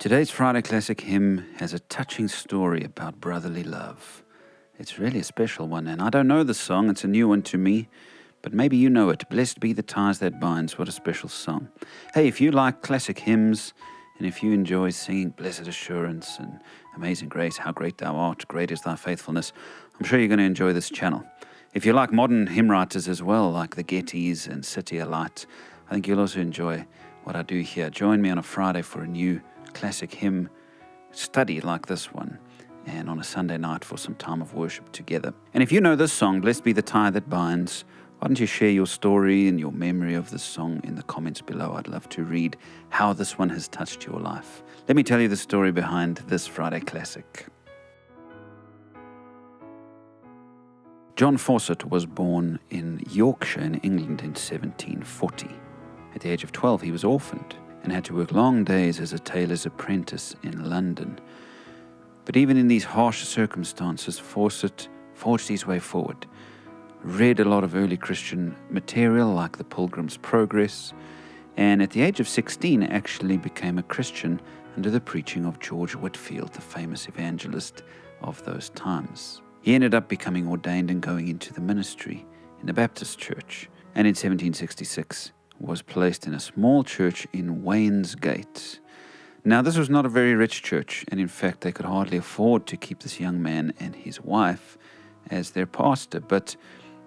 Today's Friday Classic hymn has a touching story about brotherly love. It's really a special one, and I don't know the song, it's a new one to me, but maybe you know it. Blessed be the ties that binds, what a special song. Hey, if you like classic hymns, and if you enjoy singing Blessed Assurance and Amazing Grace, How Great Thou Art, Great is Thy Faithfulness, I'm sure you're going to enjoy this channel. If you like modern hymn writers as well, like the Gettys and City Alight, I think you'll also enjoy what I do here. Join me on a Friday for a new classic hymn study like this one, and on a Sunday night for some time of worship together. And if you know this song, Blessed be the tie that binds, why don't you share your story and your memory of this song in the comments below? I'd love to read how this one has touched your life. Let me tell you the story behind this Friday Classic. John Fawcett was born in Yorkshire in England in 1740. At the age of 12, he was orphaned and had to work long days as a tailor's apprentice in London. But even in these harsh circumstances, Fawcett forged his way forward, read a lot of early Christian material like the Pilgrim's Progress, and at the age of 16 actually became a Christian under the preaching of George Whitefield, the famous evangelist of those times. He ended up becoming ordained and going into the ministry in the Baptist church, and in 1766 was placed in a small church in Wainsgate. Now, this was not a very rich church, and in fact they could hardly afford to keep this young man and his wife as their pastor, but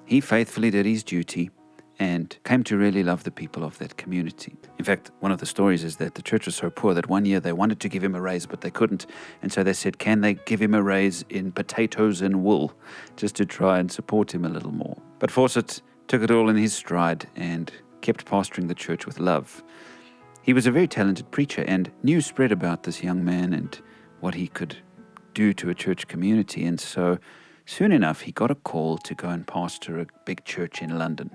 he faithfully did his duty and came to really love the people of that community. In fact, one of the stories is that the church was so poor that one year they wanted to give him a raise, but they couldn't. And so they said, can they give him a raise in potatoes and wool, just to try and support him a little more. But Fawcett took it all in his stride and kept pastoring the church with love. He was a very talented preacher, and news spread about this young man and what he could do to a church community. And so soon enough, he got a call to go and pastor a big church in London.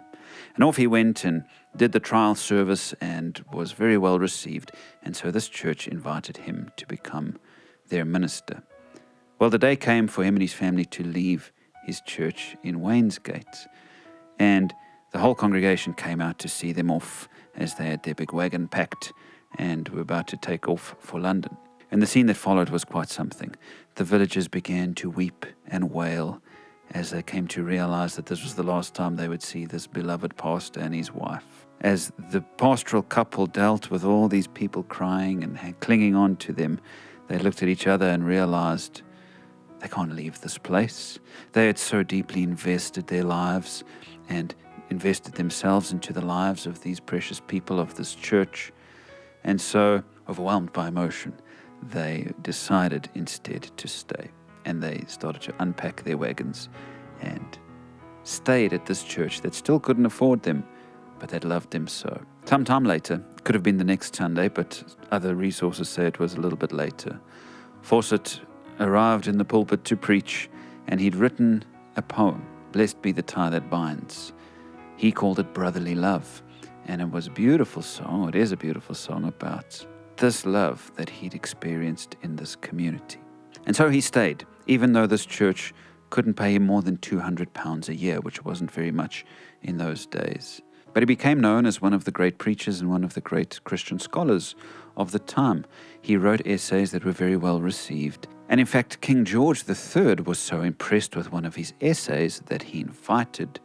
And off he went and did the trial service and was very well received. And so this church invited him to become their minister. Well, the day came for him and his family to leave his church in Wainsgate. And the whole congregation came out to see them off as they had their big wagon packed and were about to take off for London. And the scene that followed was quite something. The villagers began to weep and wail as they came to realize that this was the last time they would see this beloved pastor and his wife. As the pastoral couple dealt with all these people crying and clinging on to them, they looked at each other and realized they can't leave this place. They had so deeply invested their lives and invested themselves into the lives of these precious people of this church. And so, overwhelmed by emotion, they decided instead to stay. And they started to unpack their wagons and stayed at this church that still couldn't afford them, but that loved them so. Sometime later, could have been the next Sunday, but other resources say it was a little bit later, Fawcett arrived in the pulpit to preach, and he'd written a poem, Blessed be the tie that binds. He called it Brotherly Love, and it was a beautiful song, it is a beautiful song about this love that he'd experienced in this community. And so he stayed, even though this church couldn't pay him more than £200 a year, which wasn't very much in those days. But he became known as one of the great preachers and one of the great Christian scholars of the time. He wrote essays that were very well received. And in fact, King George III was so impressed with one of his essays that he invited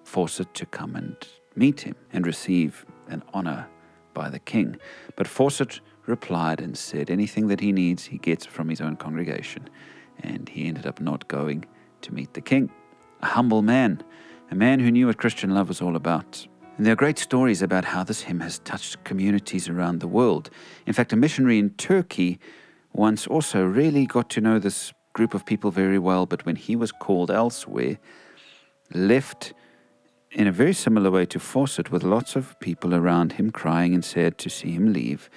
Fawcett to come and meet him and receive an honor by the king. But Fawcett replied and said anything that he needs, he gets from his own congregation. And he ended up not going to meet the king. A humble man, a man who knew what Christian love was all about. And there are great stories about how this hymn has touched communities around the world. In fact, a missionary in Turkey once also really got to know this group of people very well, but when he was called elsewhere, left in a very similar way to Fawcett, with lots of people around him crying and sad to see him leave.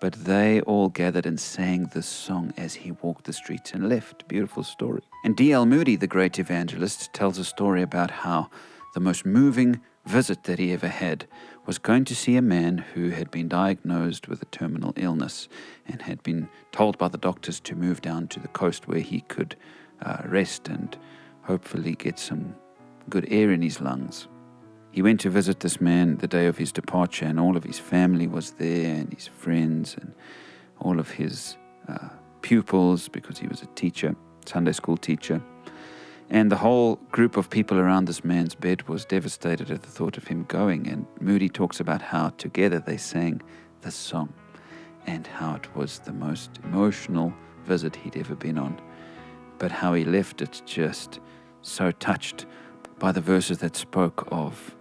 But they all gathered and sang this song as he walked the streets and left. Beautiful story. And D.L. Moody, the great evangelist, tells a story about how the most moving visit that he ever had was going to see a man who had been diagnosed with a terminal illness and had been told by the doctors to move down to the coast where he could rest and hopefully get some good air in his lungs. He went to visit this man the day of his departure, and all of his family was there and his friends, and all of his pupils, because he was a teacher, Sunday school teacher. And the whole group of people around this man's bed was devastated at the thought of him going. And Moody talks about how together they sang this song and how it was the most emotional visit he'd ever been on, but how he left it just so touched by the verses that spoke of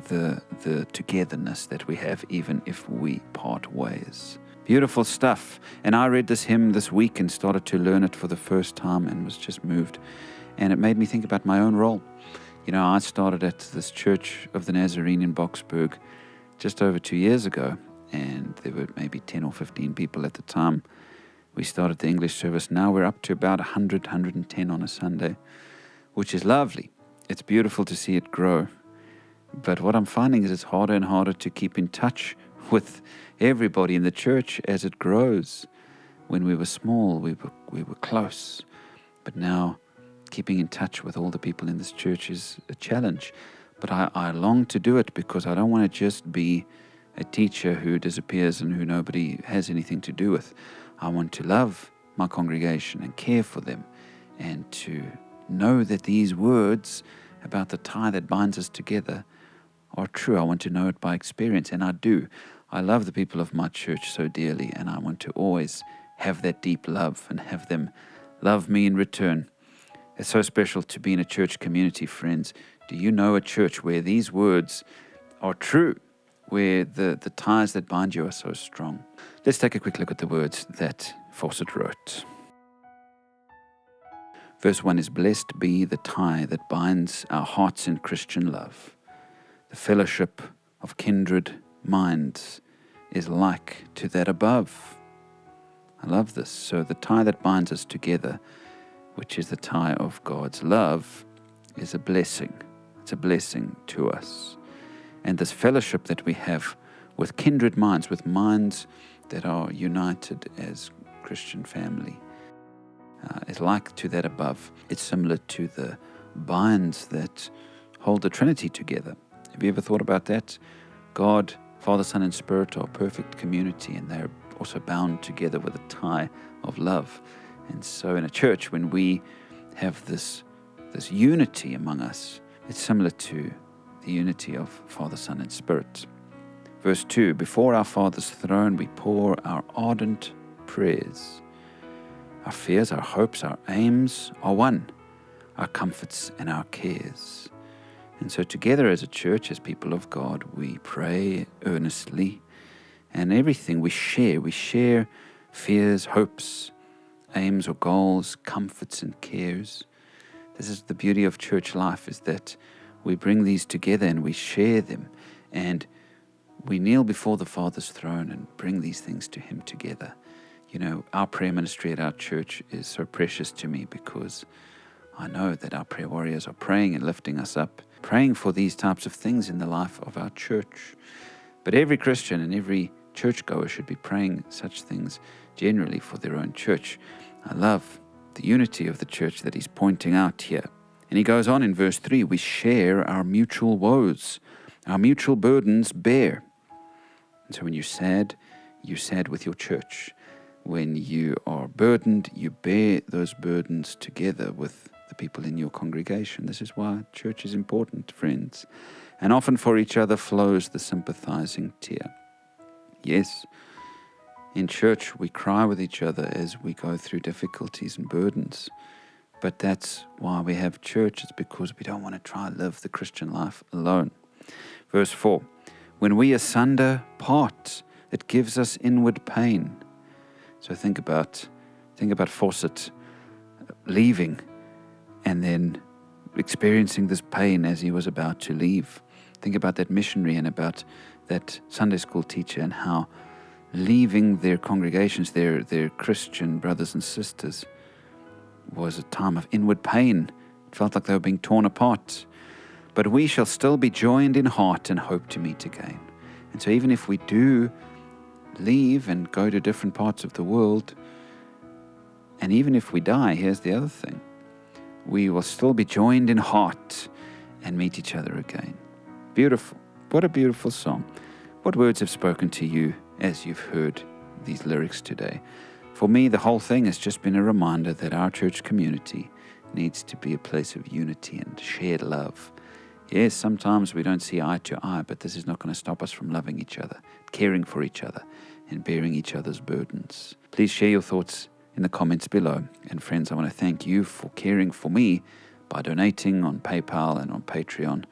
the togetherness that we have even if we part ways. Beautiful stuff. And I read this hymn this week and started to learn it for the first time and was just moved. And it made me think about my own role. You know, I started at this Church of the Nazarene in Boksburg just over 2 years ago, and there were maybe 10 or 15 people at the time. We started the English service. Now we're up to about 100, 110 on a Sunday, which is lovely. It's beautiful to see it grow. But what I'm finding is it's harder and harder to keep in touch with everybody in the church as it grows. When we were small, we were close. But now, keeping in touch with all the people in this church is a challenge. But I long to do it because I don't want to just be a teacher who disappears and who nobody has anything to do with. I want to love my congregation and care for them, and to know that these words about the tie that binds us together are true. I want to know it by experience, and I do. I love the people of my church so dearly, and I want to always have that deep love and have them love me in return. It's so special to be in a church community, friends. Do you know a church where these words are true, where the ties that bind you are so strong? Let's take a quick look at the words that Fawcett wrote. Verse 1 is, "Blessed be the tie that binds our hearts in Christian love. The fellowship of kindred minds is like to that above." I love this. So the tie that binds us together, which is the tie of God's love, is a blessing. It's a blessing to us. And this fellowship that we have with kindred minds, with minds that are united as Christian family, is like to that above. It's similar to the binds that hold the Trinity together. Have you ever thought about that? God, Father, Son, and Spirit are perfect community, and they're also bound together with a tie of love. And so in a church, when we have this unity among us, it's similar to the unity of Father, Son, and Spirit. Verse 2, "Before our Father's throne we pour our ardent prayers. Our fears, our hopes, our aims are one, our comforts and our cares." And so together as a church, as people of God, we pray earnestly, and everything we share fears, hopes, aims or goals, comforts and cares. This is the beauty of church life, is that we bring these together and we share them, and we kneel before the Father's throne and bring these things to Him together. You know, our prayer ministry at our church is so precious to me because I know that our prayer warriors are praying and lifting us up, praying for these types of things in the life of our church. But every Christian and every churchgoer should be praying such things generally for their own church. I love the unity of the church that he's pointing out here. And he goes on in verse 3, "We share our mutual woes, our mutual burdens bear." And so when you're sad with your church. When you are burdened, you bear those burdens together with the people in your congregation. This is why church is important, friends. And often for each other flows the sympathizing tear. Yes, in church we cry with each other as we go through difficulties and burdens. But that's why we have church. It's because we don't want to try and live the Christian life alone. Verse 4, "When we asunder part, it gives us inward pain." So think about Fawcett leaving and then experiencing this pain as he was about to leave. Think about that missionary and about that Sunday school teacher and how leaving their congregations, their Christian brothers and sisters, was a time of inward pain. It felt like they were being torn apart. But we shall still be joined in heart and hope to meet again. And so even if we do leave and go to different parts of the world, and even if we die, here's the other thing, we will still be joined in heart and meet each other again. Beautiful. What a beautiful song. What words have spoken to you as you've heard these lyrics today. For me, the whole thing has just been a reminder that our church community needs to be a place of unity and shared love. Yes, sometimes we don't see eye to eye, but this is not going to stop us from loving each other, caring for each other, and bearing each other's burdens. Please share your thoughts in the comments below. And friends, I want to thank you for caring for me by donating on PayPal and on Patreon.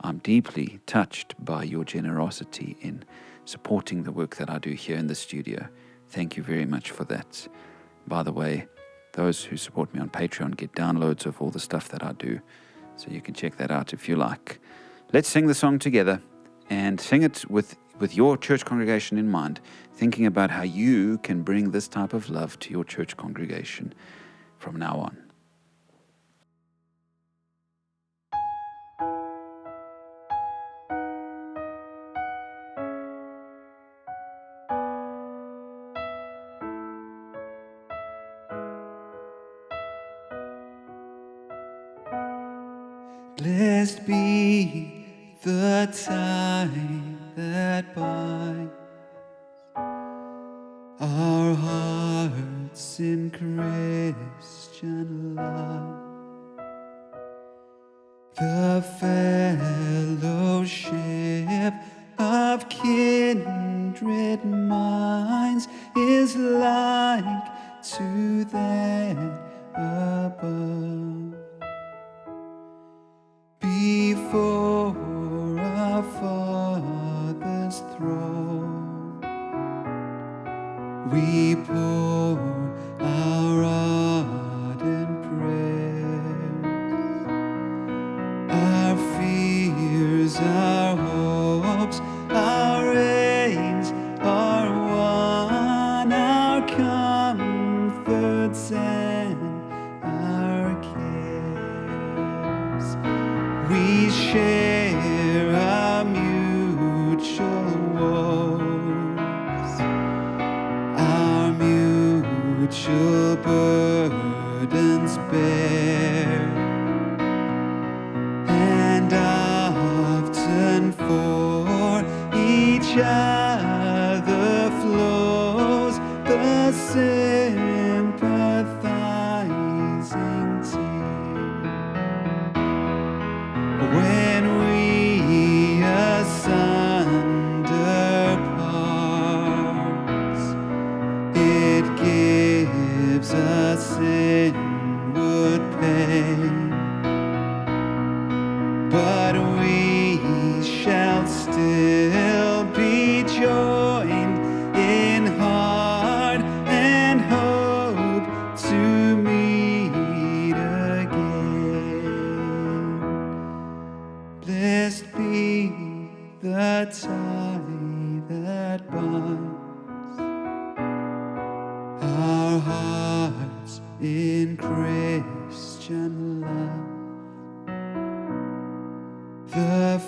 I'm deeply touched by your generosity in supporting the work that I do here in the studio. Thank you very much for that. By the way, those who support me on Patreon get downloads of all the stuff that I do, so you can check that out if you like. Let's sing the song together, and sing it with your church congregation in mind, thinking about how you can bring this type of love to your church congregation from now on. Blessed be the tie that binds our hearts in Christian love, the fellowship of kindred minds is like to that above. Before our Father's throne, we pour our ardent prayers, our fears, our hopes, our aims are one, our comforts and our cares. We share our mutual woes, our mutual burdens bear, and often for each other flows the sympathizing tear. When we asunder parts, it gives us inward pain, but we shall still be joined in heart and hope to meet again. Blessed be the tie that binds our hearts in Christian love, the